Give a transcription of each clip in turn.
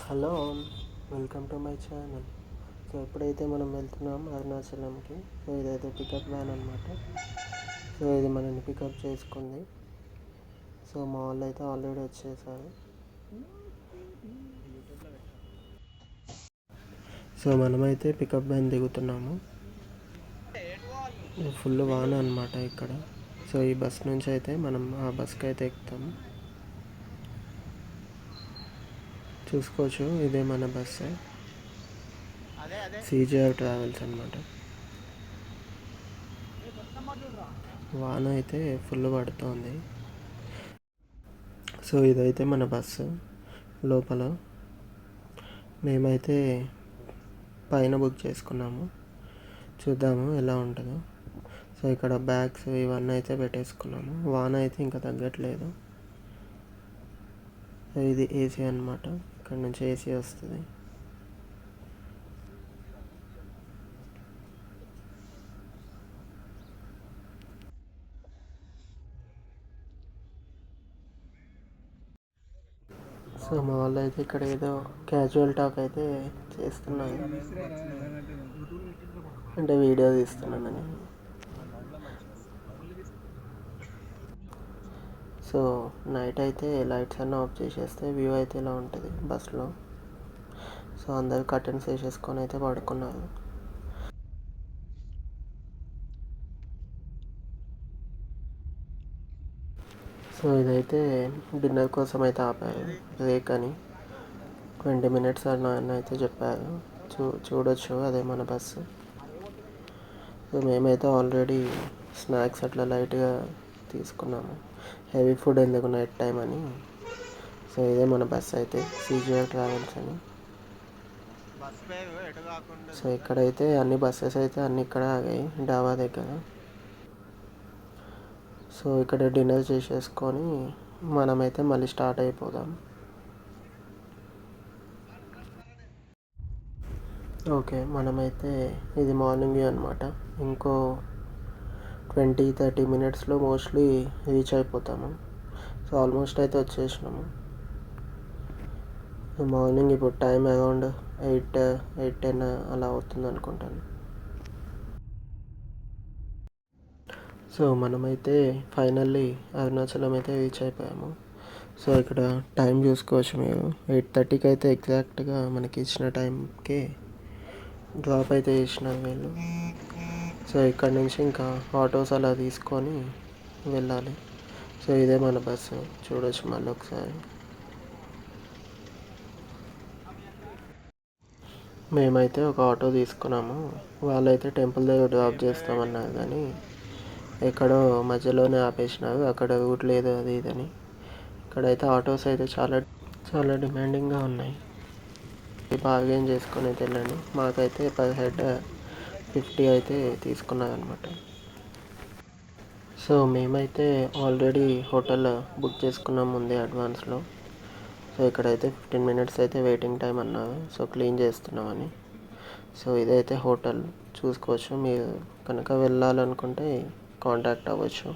Hello, welcome to my channel. So ఎప్పుడైతే మనం వెళ్తున్నాం అరుణాచలంకి, సో ఇదైతే పికప్ వ్యాన్ అనమాట. సో ఇది మనల్ని పికప్ చేసుకుంది. సో మా వాళ్ళు అయితే ఆల్రెడీ వచ్చేసారు. సో మనమైతే పికప్ వ్యాన్ దిగుతున్నాము. ఫుల్ వాన అనమాట ఇక్కడ. సో ఈ బస్ నుంచి అయితే మనం ఆ బస్కి అయితే ఎక్కుతాము. చూసుకోవచ్చు, ఇదే మన బస్సు, CJR ట్రావెల్స్ అనమాట. వాన అయితే ఫుల్ పడుతోంది. సో ఇదైతే మన బస్సు. లోపల మేమైతే పైన బుక్ చేసుకున్నాము. చూద్దాము ఎలా ఉంటుందో. సో ఇక్కడ బ్యాగ్స్ ఇవన్నీ అయితే పెట్టేసుకున్నాము. వాన అయితే ఇంకా తగ్గట్లేదు. సో ఇది ఏసీ అనమాట. ఇక్కడ నుంచి ఏసీ వస్తుంది. సో మా వాళ్ళు అయితే ఇక్కడ ఏదో క్యాజువల్ టాక్ అయితే చేస్తున్నారు, అంటే వీడియో తీస్తున్నానని. సో నైట్ అయితే లైట్స్ అన్నీ ఆఫ్ చేసేస్తే వ్యూ అయితే ఇలా ఉంటుంది బస్లో. సో అందరు కర్టెన్స్ వేసేసుకొని అయితే పడుకున్నారు. సో ఇదైతే డిన్నర్ కోసం అయితే ఆపారు, బ్రేక్ అని 20 minutes అని అయితే చెప్పారు. చూడొచ్చు, అదే మన బస్సు. సో మేమైతే ఆల్రెడీ స్నాక్స్ అట్లా లైట్గా తీసుకున్నాము, హెవీ ఫుడ్ ఎందుకు నైట్ టైం అని. సో ఇదే మన బస్ అయితే, CJR ట్రావెల్స్ అని. సో ఇక్కడైతే అన్ని బస్సెస్ అయితే అన్ని ఇక్కడ ఆగాయి డాబా దగ్గర. సో ఇక్కడ డిన్నర్ చేసేసుకొని మనమైతే మళ్ళీ స్టార్ట్ అయిపోదాం. ఓకే, మనమైతే ఇది మార్నింగ్ వ్యూ అనమాట. ఇంకో 20-30 minutesలో మోస్ట్లీ రీచ్ అయిపోతాము. సో ఆల్మోస్ట్ అయితే వచ్చేసినాము. మార్నింగ్ ఇప్పుడు టైం అరౌండ్ 8-10 అలా అవుతుంది అనుకుంటాను. సో మనమైతే ఫైనల్లీ అరుణాచలం అయితే రీచ్ అయిపోయాము. సో ఇక్కడ టైం చూసుకోవచ్చు మీరు, 8:30కి అయితే ఎగ్జాక్ట్గా మనకి ఇచ్చిన టైంకి డ్రాప్ అయితే చేసినారు వీళ్ళు. సో ఇక్కడ నుంచి ఇంకా ఆటోస్ అలా తీసుకొని వెళ్ళాలి. సో ఇదే మన బస్సు, చూడొచ్చు మళ్ళీ ఒకసారి. మేమైతే ఒక ఆటో తీసుకున్నాము. వాళ్ళైతే టెంపుల్ దగ్గర డ్రాప్ చేస్తామన్నారు, కానీ ఎక్కడో మధ్యలోనే ఆపేసినారు. అక్కడ రూట్ లేదు అది ఇదని. ఇక్కడైతే ఆటోస్ అయితే చాలా చాలా డిమాండింగ్గా ఉన్నాయి. బార్గెన్ చేసుకొని అయితే వెళ్ళండి. మాకైతే పర్ హెడ్ 50 అయితే తీసుకున్నారనమాట. సో మేమైతే ఆల్రెడీ హోటల్ బుక్ చేసుకున్నాం ముందే అడ్వాన్స్లో. సో ఇక్కడైతే 15 minutes అయితే వెయిటింగ్ టైం అన్నారు. సో క్లీన్ చేస్తున్నామని. సో ఇదైతే హోటల్, చూసుకోవచ్చు. మీరు కనుక వెళ్ళాలనుకుంటే కాంటాక్ట్ అవ్వచ్చు.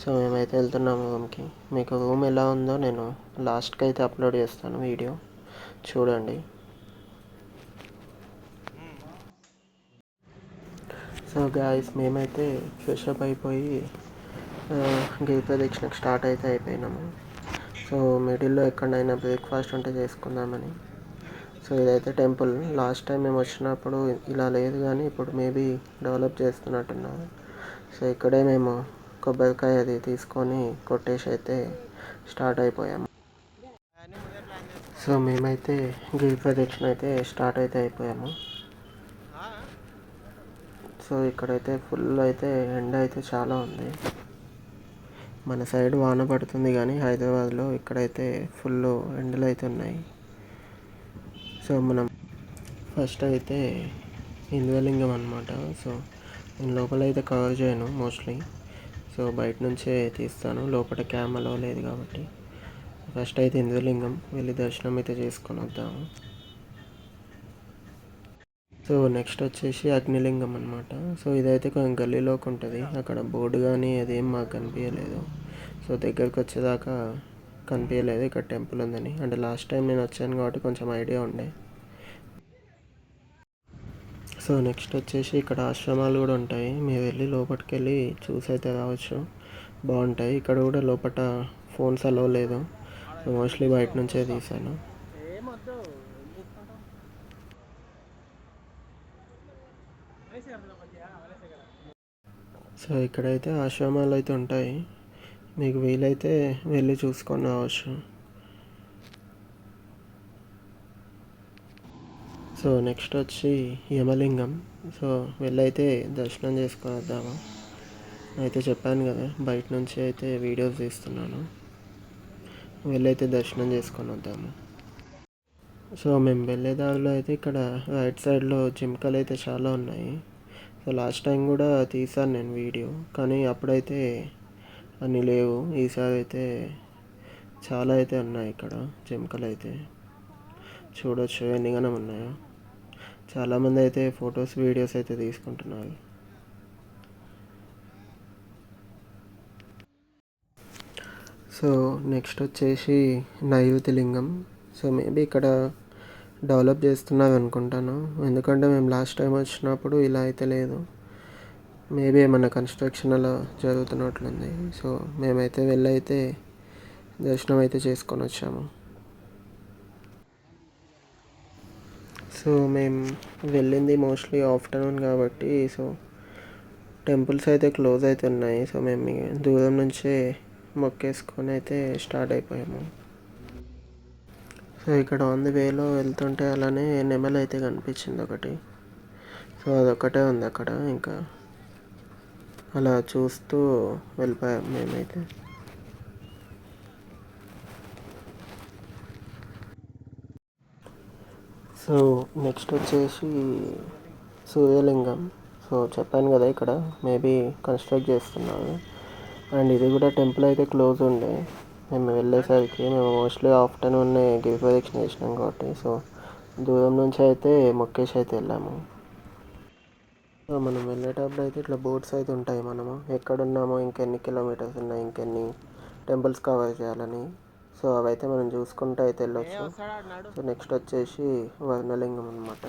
సో మేమైతే వెళ్తున్నాము రూమ్కి. మీకు రూమ్ ఎలా ఉందో నేను లాస్ట్కి అయితే అప్లోడ్ చేస్తాను వీడియో, చూడండి. సో గాయస్, మేమైతే ఫ్రెషప్ అయిపోయి గిరి ప్రదక్షిణకు స్టార్ట్ అయితే అయిపోయినాము. సో మిడిల్లో ఎక్కడైనా బ్రేక్ఫాస్ట్ ఉంటే చేసుకుందామని. సో ఇదైతే టెంపుల్. లాస్ట్ టైం మేము వచ్చినప్పుడు ఇలా లేదు, కానీ ఇప్పుడు మేబీ డెవలప్ చేస్తున్నట్టున్నారు. సో ఇక్కడే మేము కొబ్బరికాయ అది తీసుకొని కొట్టేసి అయితే స్టార్ట్ అయిపోయాము. సో మేమైతే గిరి ప్రదక్షిణ అయితే స్టార్ట్ అయితే అయిపోయాము. సో ఇక్కడైతే ఫుల్ అయితే ఎండ అయితే చాలా ఉంది. మన సైడ్ వాన పడుతుంది, కానీ హైదరాబాద్లో ఇక్కడైతే ఫుల్ ఎండలు అయితే ఉన్నాయి. సో మనం ఫస్ట్ అయితే ఇంద్రలింగం అనమాట. సో నేను లోపల అయితే కవర్ చేయను మోస్ట్లీ. సో బయట నుంచే తీస్తాను, లోపల క్యామెరా లేదు కాబట్టి. ఫస్ట్ అయితే ఇంద్రలింగం వెళ్ళి దర్శనం అయితే చేసుకొని వద్దాము. సో నెక్స్ట్ వచ్చేసి అగ్నిలింగం అనమాట. సో ఇదైతే కొంచెం గల్లీలోకి ఉంటుంది. అక్కడ బోర్డు కానీ అదేం మాకు కనిపించలేదు. సో దగ్గరికి వచ్చేదాకా కనిపించలేదు ఇక్కడ టెంపుల్ ఉందని. అంటే లాస్ట్ టైం నేను వచ్చాను కాబట్టి కొంచెం ఐడియా ఉండే. సో నెక్స్ట్ వచ్చేసి ఇక్కడ ఆశ్రమాలు కూడా ఉంటాయి. మీరు వెళ్ళి లోపలికి వెళ్ళి చూసి అయితే రావచ్చు, బాగుంటాయి. ఇక్కడ కూడా లోపల ఫోన్స్ అలో లేదు, సో మోస్ట్లీ బయట నుంచే తీసాను. సో ఇక్కడైతే ఆశ్రమాలు అయితే ఉంటాయి, మీకు వీలైతే వెళ్ళి చూసుకొని రావచ్చు. సో నెక్స్ట్ వచ్చి యమలింగం. సో వెళ్ళైతే దర్శనం చేసుకొని వద్దాము. అయితే చెప్పాను కదా బయట నుంచి అయితే వీడియోస్ తీస్తున్నాను, వెళ్ళైతే దర్శనం చేసుకొని వద్దాము. సో మేము వెళ్ళే దారిలో అయితే ఇక్కడ రైట్ సైడ్లో జింకలు అయితే చాలా ఉన్నాయి. సో లాస్ట్ టైం కూడా తీసాను నేను వీడియో, కానీ అప్పుడైతే అన్నీ లేవు. ఈసారి అయితే చాలా అయితే ఉన్నాయి ఇక్కడ జింకలు అయితే, చూడొచ్చు ఎన్నిగానం ఉన్నాయో. చాలామంది అయితే ఫొటోస్ వీడియోస్ అయితే తీసుకుంటున్నారు. సో నెక్స్ట్ వచ్చేసి నైరుతి లింగం. సో మేబీ ఇక్కడ డెవలప్ చేస్తున్నారు అనుకుంటాను, ఎందుకంటే మేము లాస్ట్ టైం వచ్చినప్పుడు ఇలా అయితే లేదు. మేబీ ఏమన్నా కన్స్ట్రక్షన్ అలా జరుగుతున్నట్లుంది. సో మేమైతే వెళ్ళైతే దర్శనం అయితే చేసుకొని వచ్చాము. సో మేము వెళ్ళింది మోస్ట్లీ ఆఫ్టర్నూన్ కాబట్టి సో టెంపుల్స్ అయితే క్లోజ్ అయితే ఉన్నాయి. సో మేము దూరం నుంచే మొక్కేసుకొని అయితే స్టార్ట్ అయిపోయాము. సో ఇక్కడ ఆన్ ది వేలో వెళ్తుంటే అలానే నెమలి అయితే కనిపించింది ఒకటి. సో అదొక్కటే ఉంది అక్కడ, ఇంకా అలా చూస్తూ వెళ్ళిపోయాం మేమైతే. సో నెక్స్ట్ వచ్చేసి సూర్యలింగం. సో చెప్పాను కదా ఇక్కడ మేబీ కన్స్ట్రక్ట్ చేస్తున్నారు, అండ్ ఇది కూడా టెంపుల్ అయితే క్లోజ్ ఉండే. మేము వెళ్ళేసరికి మేము మోస్ట్లీ ఆఫ్టర్నూన్నే గిరి ప్రదక్షిణ చేసినాం కాబట్టి సో దూరం నుంచి అయితే మొక్కేసి అయితే వెళ్ళాము. సో మనం వెళ్ళేటప్పుడు అయితే ఇట్లా బోర్డ్స్ అయితే ఉంటాయి, మనము ఎక్కడున్నామో, ఇంకెన్ని కిలోమీటర్స్ ఉన్నాయి, ఇంకెన్ని టెంపుల్స్ కవర్ చేయాలని. సో అవైతే మనం చూసుకుంటూ అయితే వెళ్ళొచ్చు. సో నెక్స్ట్ వచ్చేసి వర్ణలింగం అనమాట.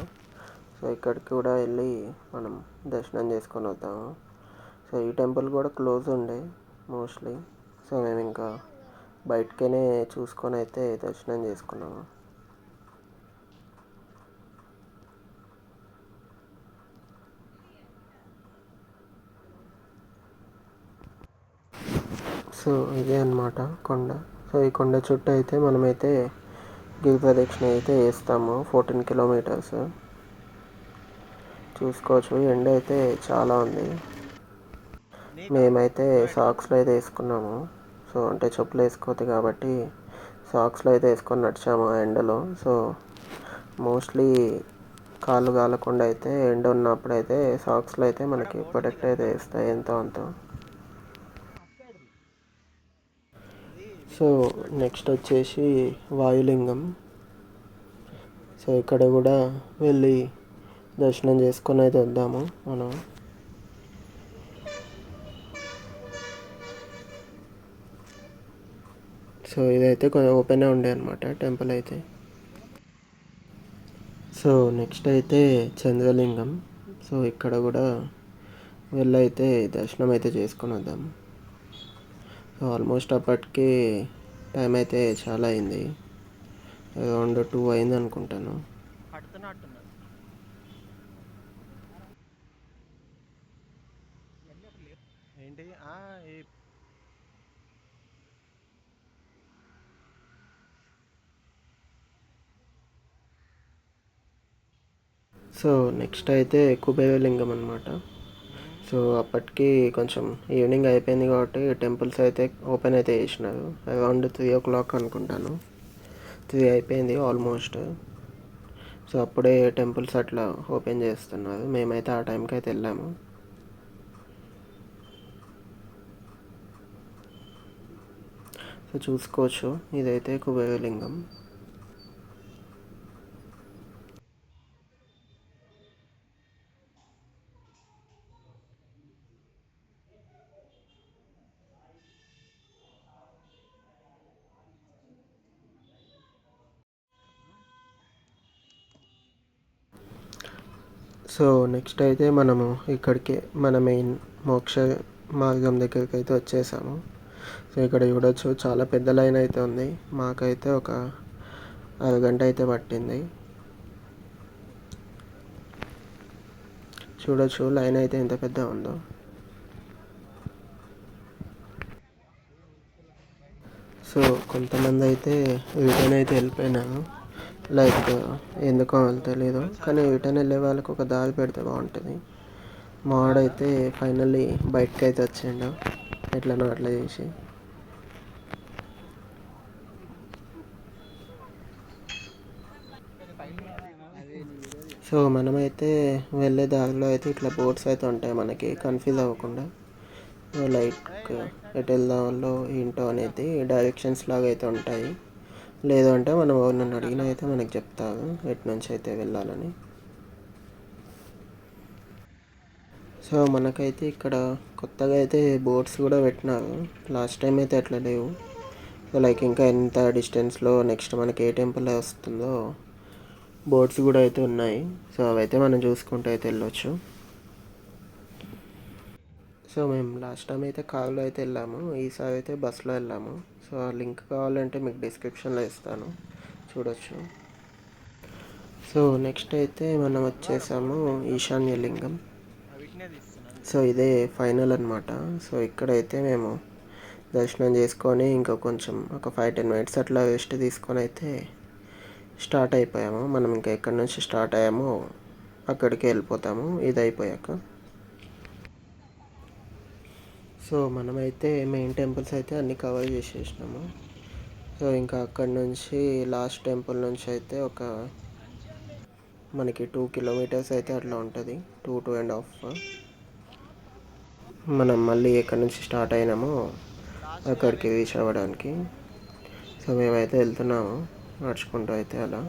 సో ఇక్కడికి కూడా వెళ్ళి మనం దర్శనం చేసుకొని వద్దాము. సో ఈ టెంపుల్ కూడా క్లోజ్ ఉండే మోస్ట్లీ. సో మేము ఇంకా బయటకనే చూసుకొని అయితే దర్శనం చేసుకున్నాము. సో ఇదే అన్నమాట కొండ. సో ఈ కొండ చుట్టూ అయితే మనమైతే గిరి ప్రదక్షిణ అయితే వేస్తాము 14 కిలోమీటర్స్. చూసుకోవచ్చు, ఎండ అయితే చాలా ఉంది. మేమైతే సాక్స్లో అయితే వేసుకున్నాము. సో అంటే చెప్పులు వేసుకోవద్దు కాబట్టి సాక్స్లో అయితే వేసుకొని నడిచాము ఆ ఎండలో. సో మోస్ట్లీ కాళ్ళు కాలకుండా అయితే ఎండ ఉన్నప్పుడు అయితే సాక్స్లో అయితే మనకి ప్రొటెక్ట్ అయితే వేస్తాయి ఎంతో అంత. సో నెక్స్ట్ వచ్చేసి వాయులింగం. సో ఇక్కడ కూడా వెళ్ళి దర్శనం చేసుకొని అయితే వద్దాము మనం. సో ఇదైతే కొంచెం ఓపెనే ఉండే అనమాట టెంపుల్ అయితే. సో నెక్స్ట్ అయితే చంద్రలింగం. సో ఇక్కడ కూడా వెళ్ళైతే దర్శనం అయితే చేసుకొని వద్దాము. సో ఆల్మోస్ట్ అప్పటికి టైం అయితే చాలా అయింది, అరౌండ్ 2 అయింది అనుకుంటాను. సో నెక్స్ట్ అయితే కుబేరలింగం అనమాట. సో అప్పటికి కొంచెం ఈవినింగ్ అయిపోయింది కాబట్టి టెంపుల్స్ అయితే ఓపెన్ అయితే చేసినారు. అరౌండ్ 3 o'clock అనుకుంటాను, 3 అయిపోయింది ఆల్మోస్ట్. సో అప్పుడే టెంపుల్స్ అట్లా ఓపెన్ చేస్తున్నారు. మేమైతే ఆ టైంకి అయితే వెళ్ళాము. సో చూసుకోవచ్చు, ఇదైతే కుబేరలింగం. సో నెక్స్ట్ అయితే మనము ఇక్కడికి మన మెయిన్ మోక్ష మార్గం దగ్గరికి అయితే వచ్చేసాము. సో ఇక్కడ చూడొచ్చు చాలా పెద్ద లైన్ అయితే ఉంది. మాకైతే ఒక అరగంట అయితే పట్టింది. చూడొచ్చు లైన్ అయితే ఎంత పెద్ద ఉందో. సో కొంతమంది అయితే రిటర్న్ అయితే వెళ్ళిపోయినారు. లైక్ ఎందుకో తెలియదు, కానీ రిటర్న్ వెళ్ళే వాళ్ళకి ఒక దారి పెడితే బాగుంటుంది. మావాడైతే ఫైనల్లీ బయటకు అయితే వచ్చిండు ఎట్లనో అట్లా చేసి. సో మనమైతే వెళ్ళే దారిలో అయితే ఇట్లా బోట్స్ అయితే ఉంటాయి, మనకి కన్ఫ్యూజ్ అవ్వకుండా లైక్ ఎటు వెళ్దామో ఏంటో అనేది డైరెక్షన్స్ లాగా అయితే ఉంటాయి. లేదు అంటే మనం నన్ను అడిగిన అయితే మనకు చెప్తారు ఎటు నుంచి అయితే వెళ్ళాలని. సో మనకైతే ఇక్కడ కొత్తగా అయితే బోట్స్ కూడా పెట్టినారు. లాస్ట్ టైం అయితే అట్లా లేవు. సో లైక్ ఇంకా ఎంత డిస్టెన్స్లో నెక్స్ట్ మనకి ఏ టెంపుల్ వస్తుందో బోట్స్ కూడా అయితే ఉన్నాయి. సో అవైతే మనం చూసుకుంటూ అయితే వెళ్ళొచ్చు. సో మేము లాస్ట్ టైం అయితే కార్లో అయితే వెళ్ళాము, ఈసారి అయితే బస్సులో వెళ్ళాము. సో ఆ లింక్ కావాలంటే మీకు డిస్క్రిప్షన్లో ఇస్తాను, చూడొచ్చు. సో నెక్స్ట్ అయితే మనం వచ్చేసాము ఈశాన్య లింగం. సో ఇదే ఫైనల్ అనమాట. సో ఇక్కడైతే మేము దర్శనం చేసుకొని ఇంకా కొంచెం ఒక 5-10 మినిట్స్ అట్లా రెస్ట్ తీసుకొని అయితే స్టార్ట్ అయిపోయాము. మనం ఇంకా ఎక్కడి నుంచి స్టార్ట్ అయ్యామో అక్కడికి వెళ్ళిపోతాము ఇది అయిపోయాక. సో మనమైతే మెయిన్ టెంపుల్స్ అయితే అన్నీ కవర్ చేసేసినాము. సో ఇంకా అక్కడి నుంచి లాస్ట్ టెంపుల్ నుంచి అయితే ఒక మనకి 2 కిలోమీటర్స్ అయితే అట్లా ఉంటుంది, 2.5. మనం మళ్ళీ ఎక్కడి నుంచి స్టార్ట్ అయినామో అక్కడికి రీచ్ అవ్వడానికి. సో మేమైతే వెళ్తున్నాము నడుచుకుంటూ అయితే అలా.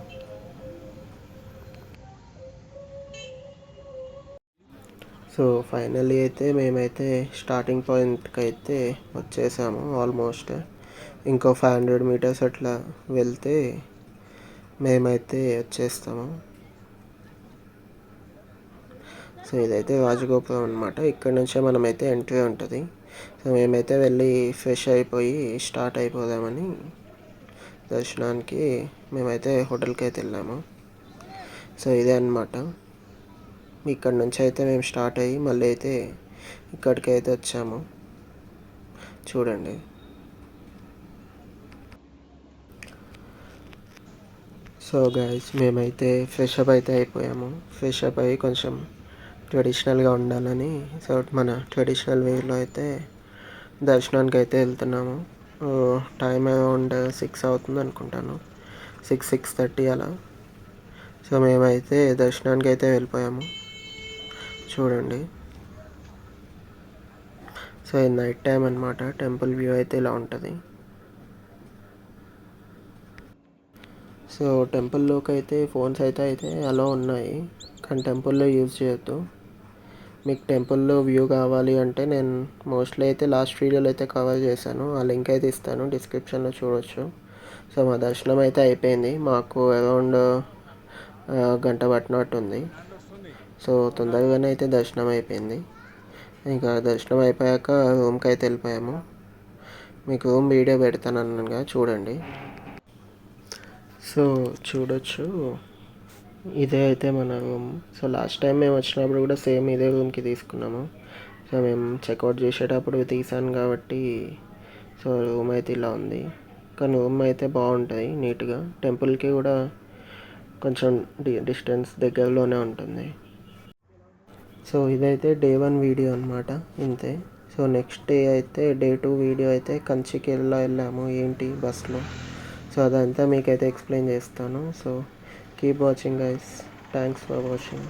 సో ఫైనల్లీ అయితే మేమైతే స్టార్టింగ్ పాయింట్కి అయితే వచ్చేసాము ఆల్మోస్ట్. ఇంకో 500 మీటర్స్ అట్లా వెళ్తే మేమైతే వచ్చేస్తాము. సో ఇదైతే రాజగోపురం అనమాట. ఇక్కడ నుంచే మనమైతే ఎంట్రీ ఉంటుంది. సో మేమైతే వెళ్ళి ఫ్రెష్ అయిపోయి స్టార్ట్ అయిపోదామని దర్శనానికి మేమైతే హోటల్కి అయితే వెళ్ళాము. సో ఇదే అనమాట. ఇక్కడ నుంచి అయితే మేము స్టార్ట్ అయ్యి మళ్ళీ అయితే ఇక్కడికి అయితే వచ్చాము, చూడండి. సో గైస్ మేమైతే ఫ్రెష్ అప్ అయితే అయిపోయాము. ఫ్రెష్ అప్ అయ్యి కొంచెం ట్రెడిషనల్గా ఉండాలని సో మన ట్రెడిషనల్ వేలో అయితే దర్శనానికి అయితే వెళ్తున్నాము. టైం అరౌండ్ 6 అవుతుంది అనుకుంటాను, 6-6:30 అలా. సో మేమైతే దర్శనానికి అయితే వెళ్ళిపోయాము, చూడండి. సో ఇది నైట్ టైం అనమాట. టెంపుల్ వ్యూ అయితే ఇలా ఉంటుంది. సో టెంపుల్లోకి అయితే ఫోన్స్ అయితే అలా ఉన్నాయి, కానీ టెంపుల్లో యూజ్ చేయొద్దు. మీకు టెంపుల్లో వ్యూ కావాలి అంటే నేను మోస్ట్లీ అయితే లాస్ట్ వీడియోలో అయితే కవర్ చేశాను, ఆ లింక్ అయితే ఇస్తాను డిస్క్రిప్షన్లో, చూడొచ్చు. సో మా దర్శనం అయితే అయిపోయింది. మాకు అరౌండ్ గంట పట్టినట్టుంది. సో తొందరగానే అయితే దర్శనం అయిపోయింది. ఇంకా దర్శనం అయిపోయాక రూమ్కి అయితే వెళ్ళిపోయాము. మీకు రూమ్ వీడియో పెడతాను అన్నగా, చూడండి. సో చూడొచ్చు, ఇదే అయితే మన రూమ్. సో లాస్ట్ టైం మేము వచ్చినప్పుడు కూడా సేమ్ ఇదే రూమ్కి తీసుకున్నాము. సో మేము చెక్అవుట్ చేసేటప్పుడు తీసాను కాబట్టి సో రూమ్ అయితే ఇలా ఉంది. కానీ రూమ్ అయితే బాగుంటుంది నీట్గా. టెంపుల్కి కూడా కొంచెం డిస్టెన్స్ దగ్గరలోనే ఉంటుంది. సో ఇదైతే డే 1 వీడియో అనమాట, ఇంతే. సో నెక్స్ట్ డే అయితే డే 2 వీడియో అయితే కంచికి వెళ్ళాము ఏంటి బస్లో. సో అదంతా మీకైతే ఎక్స్ప్లెయిన్ చేస్తాను. So keep watching guys, thanks for watching.